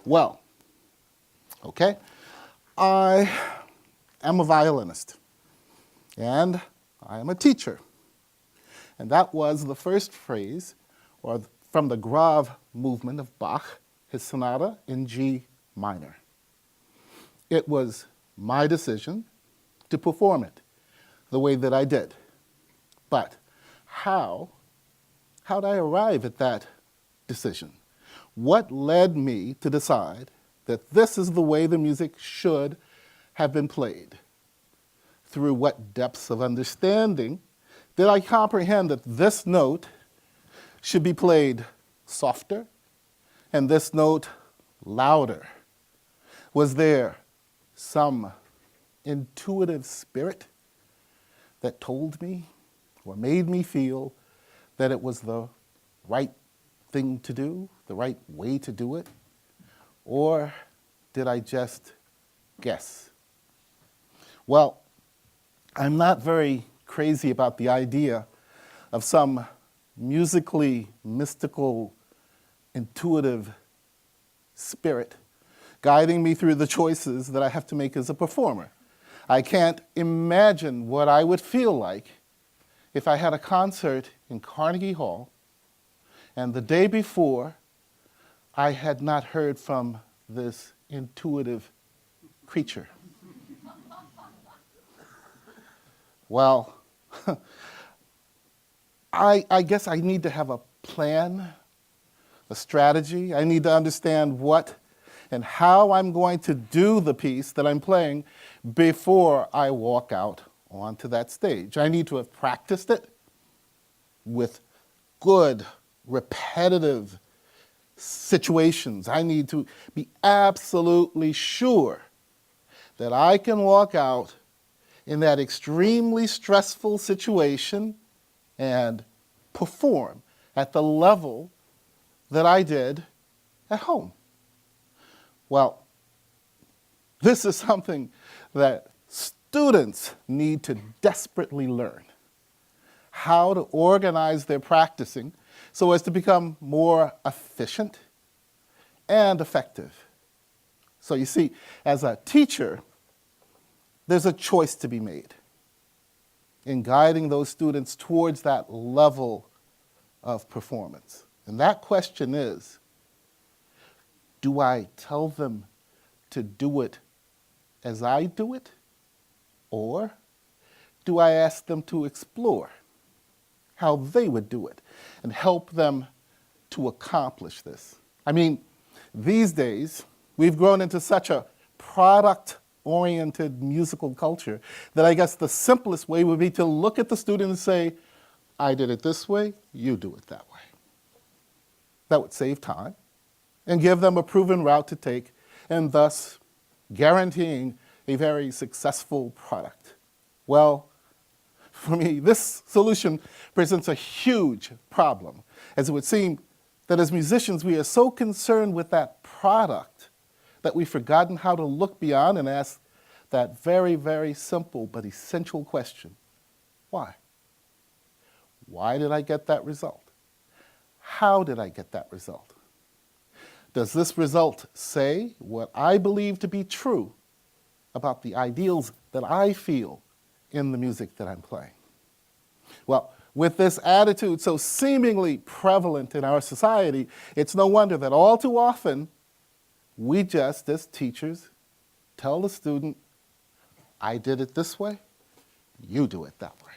Well, okay, I am a violinist, and I am a teacher. And that was the first phrase, or from the Grave movement of Bach, his sonata in G minor. It was my decision to perform it the way that I did. But how did I arrive at that decision? What led me to decide that this is the way the music should have been played? Through what depths of understanding did I comprehend that this note should be played softer and this note louder? Was there some intuitive spirit that told me or made me feel that it was the right thing to do, the right way to do it? Or did I just guess? Well, I'm not very crazy about the idea of some musically mystical, intuitive spirit guiding me through the choices that I have to make as a performer. I can't imagine what I would feel like if I had a concert in Carnegie Hall and the day before I had not heard from this intuitive creature. Well, I guess I need to have a plan, a strategy. I need to understand what and how I'm going to do the piece that I'm playing before I walk out onto that stage. I need to have practiced it with good, repetitive situations. I need to be absolutely sure that I can walk out in that extremely stressful situation and perform at the level that I did at home. Well, this is something that students need to desperately learn, how to organize their practicing so as to become more efficient and effective. So you see, as a teacher, there's a choice to be made in guiding those students towards that level of performance. And that question is, do I tell them to do it as I do it? Or do I ask them to explore how they would do it and help them to accomplish this? I mean, these days, we've grown into such a product-oriented musical culture that I guess the simplest way would be to look at the student and say, I did it this way, you do it that way. That would save time and give them a proven route to take, and thus guaranteeing a very successful product. Well, for me, this solution presents a huge problem, as it would seem that as musicians, we are so concerned with that product that we've forgotten how to look beyond and ask that very, very simple but essential question: why? Why did I get that result? How did I get that result? Does this result say what I believe to be true about the ideals that I feel in the music that I'm playing? Well, with this attitude so seemingly prevalent in our society, it's no wonder that all too often we just, as teachers, tell the student, I did it this way, you do it that way.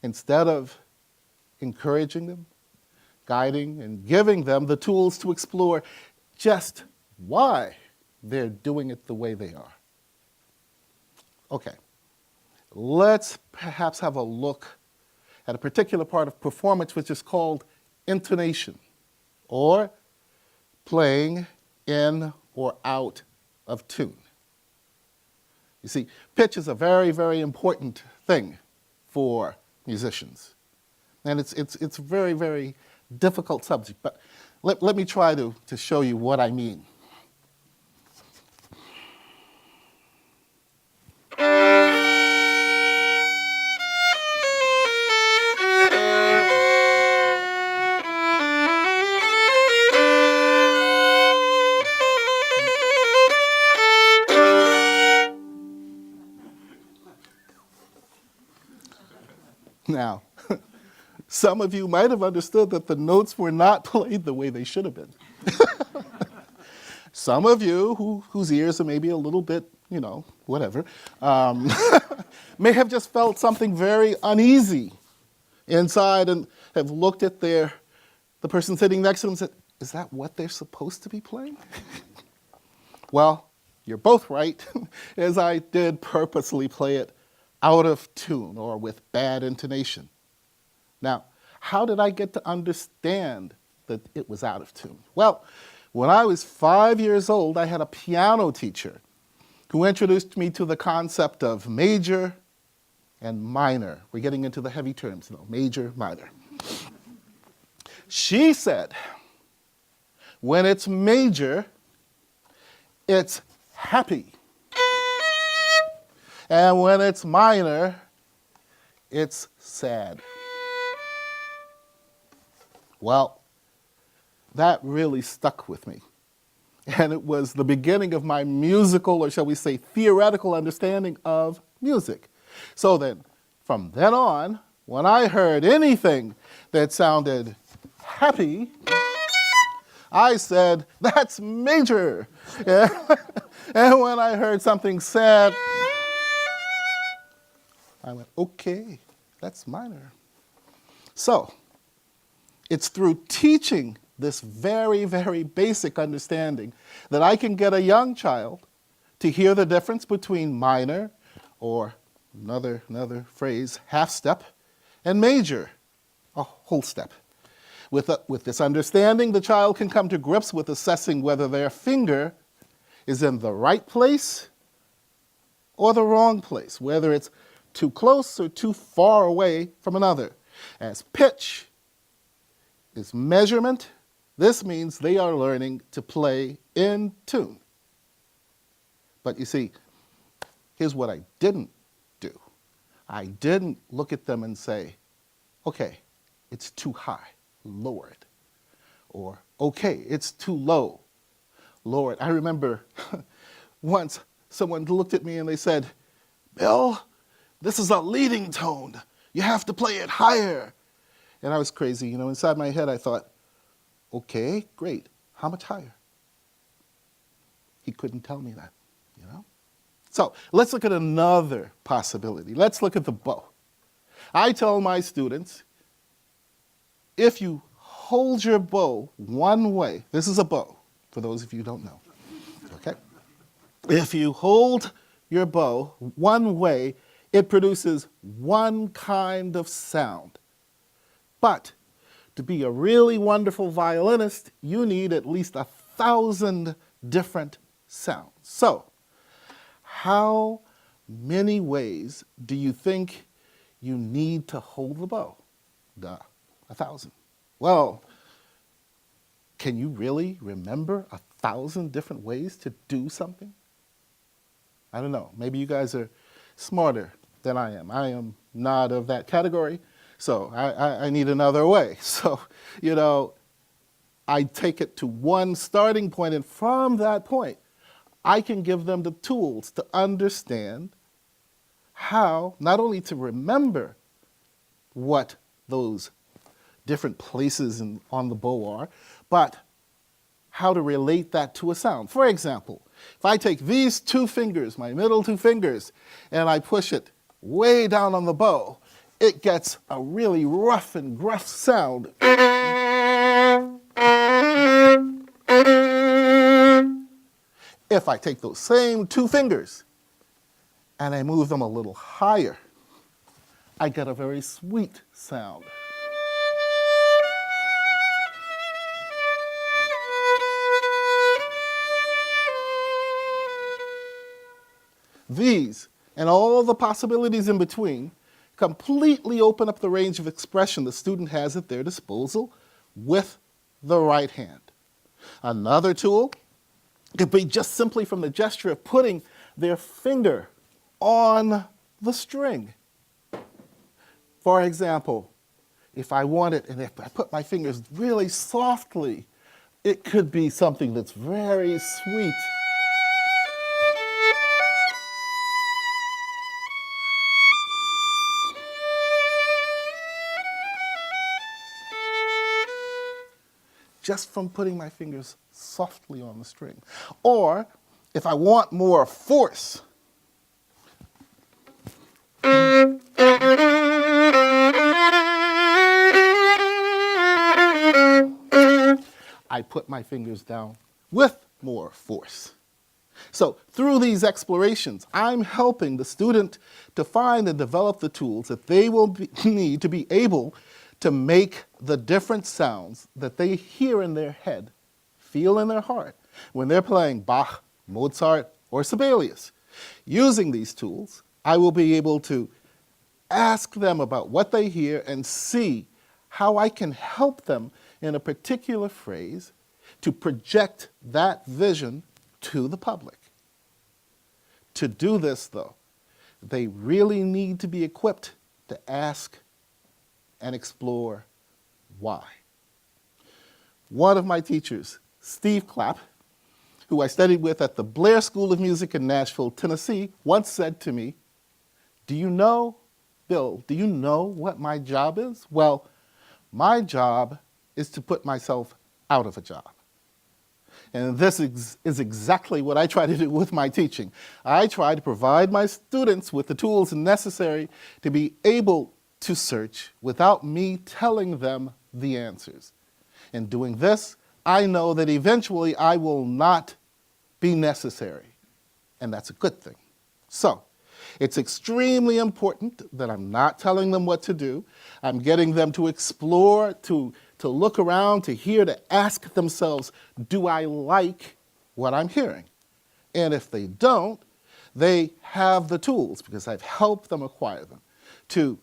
Instead of encouraging them, guiding, and giving them the tools to explore just why they're doing it the way they are. Okay, let's perhaps have a look at a particular part of performance which is called intonation, or playing in or out of tune. You see, pitch is a very, very important thing for musicians. And it's a very, very difficult subject, but let me try to show you what I mean. Now, some of you might have understood that the notes were not played the way they should have been. Some of you, whose ears are maybe a little bit, whatever, may have just felt something very uneasy inside and have looked at the person sitting next to them and said, is that what they're supposed to be playing? Well, you're both right, as I did purposely play it out of tune or with bad intonation. Now, how did I get to understand that it was out of tune? Well, when I was 5 years old, I had a piano teacher who introduced me to the concept of major and minor. We're getting into the heavy terms, major, minor. She said, when it's major, it's happy. And when it's minor, it's sad. Well, that really stuck with me. And it was the beginning of my musical, or shall we say theoretical understanding of music. So then, from then on, when I heard anything that sounded happy, I said, that's major. And when I heard something sad, I went, okay, that's minor. So, it's through teaching this very, very basic understanding that I can get a young child to hear the difference between minor, or another phrase, half step, and major, a whole step. With this understanding, the child can come to grips with assessing whether their finger is in the right place or the wrong place, whether it's too close or too far away from another. As pitch is measurement, this means they are learning to play in tune. But you see, here's what I didn't do. I didn't look at them and say, okay, it's too high, lower it. Or, okay, it's too low, lower it. I remember once someone looked at me and they said, Bill, this is a leading tone. You have to play it higher. And I was crazy, inside my head I thought, okay, great, how much higher? He couldn't tell me that, So let's look at another possibility. Let's look at the bow. I tell my students, if you hold your bow one way, this is a bow, for those of you who don't know, okay? If you hold your bow one way, it produces one kind of sound. But to be a really wonderful violinist, you need at least 1,000 different sounds. So, how many ways do you think you need to hold the bow? 1,000. Well, can you really remember 1,000 different ways to do something? I don't know. Maybe you guys are smarter than I am. I am not of that category, so I need another way. So, I take it to one starting point, and from that point, I can give them the tools to understand how, not only to remember what those different places on the bow are, but how to relate that to a sound. For example, if I take these two fingers, my middle two fingers, and I push it way down on the bow, it gets a really rough and gruff sound. If I take those same two fingers and I move them a little higher, I get a very sweet sound. These, and all the possibilities in between, completely open up the range of expression the student has at their disposal with the right hand. Another tool could be just simply from the gesture of putting their finger on the string. For example, if I want it, and if I put my fingers really softly, it could be something that's very sweet. just from putting my fingers softly on the string. Or if I want more force, I put my fingers down with more force. So through these explorations, I'm helping the student to find and develop the tools that they will need to be able to make the different sounds that they hear in their head, feel in their heart, when they're playing Bach, Mozart, or Sibelius. Using these tools, I will be able to ask them about what they hear and see how I can help them in a particular phrase to project that vision to the public. To do this, though, they really need to be equipped to ask and explore why. One of my teachers, Steve Clapp, who I studied with at the Blair School of Music in Nashville, Tennessee, once said to me, "Do you know, Bill, do you know what my job is?" Well, my job is to put myself out of a job. And this is exactly what I try to do with my teaching. I try to provide my students with the tools necessary to be able to search without me telling them the answers. In doing this, I know that eventually I will not be necessary, and that's a good thing. So, it's extremely important that I'm not telling them what to do. I'm getting them to explore, to look around, to hear, to ask themselves, do I like what I'm hearing? And if they don't, they have the tools, because I've helped them acquire them, to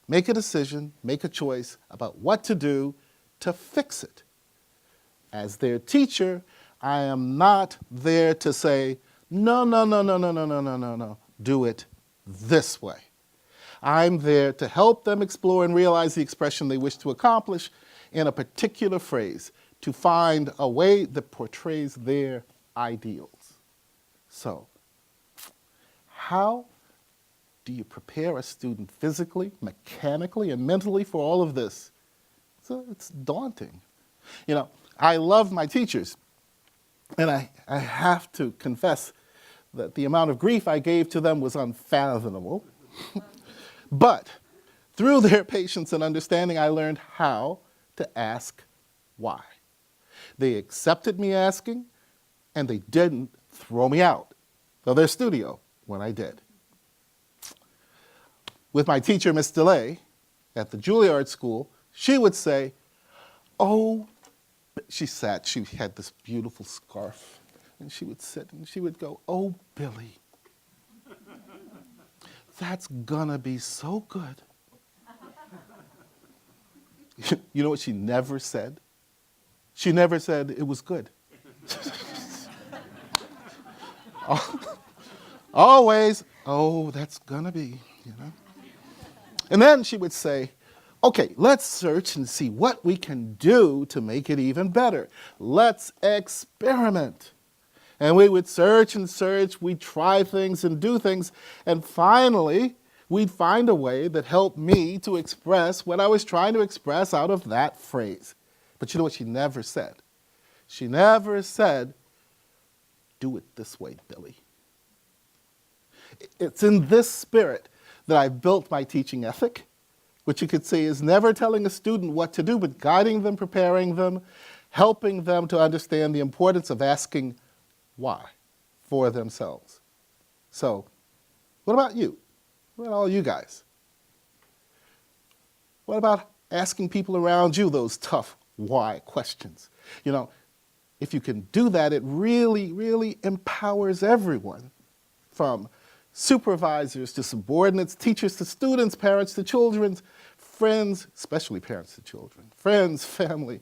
make a decision, make a choice about what to do to fix it. As their teacher, I am not there to say, no, no, no, no, no, no, no, no, no, no, do it this way. I'm there to help them explore and realize the expression they wish to accomplish in a particular phrase, to find a way that portrays their ideals. So, how do you prepare a student physically, mechanically, and mentally for all of this? So it's daunting. You know, I love my teachers, and I have to confess that the amount of grief I gave to them was unfathomable. But through their patience and understanding, I learned how to ask why. They accepted me asking, and they didn't throw me out of their studio when I did. With my teacher, Miss DeLay, at the Juilliard School, she would say, oh, she had this beautiful scarf, and she would sit and she would go, oh, Billy, that's gonna be so good. You know what she never said? She never said it was good. Always, oh, that's gonna be, you know. And then she would say, okay, let's search and see what we can do to make it even better. Let's experiment. And we would search and search, we'd try things and do things, and finally, we'd find a way that helped me to express what I was trying to express out of that phrase. But you know what she never said? She never said, do it this way, Billy. It's in this spirit that I've built my teaching ethic, which you could say is never telling a student what to do, but guiding them, preparing them, helping them to understand the importance of asking why for themselves. So, what about you? What about all you guys? What about asking people around you those tough why questions? You know, if you can do that, it really, really empowers everyone, from supervisors to subordinates, teachers to students, parents to children, friends, especially parents to children, friends, family.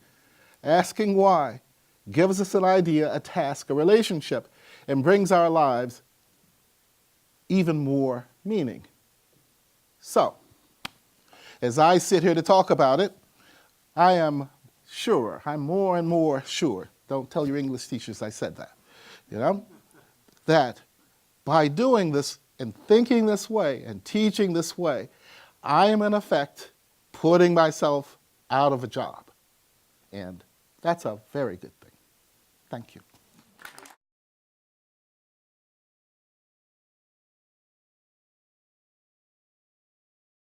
Asking why gives us an idea, a task, a relationship, and brings our lives even more meaning. So, as I sit here to talk about it, I am sure, I'm more and more sure, don't tell your English teachers I said that, you know, that by doing this and thinking this way and teaching this way, I am in effect putting myself out of a job. And That's a very good thing. Thank you.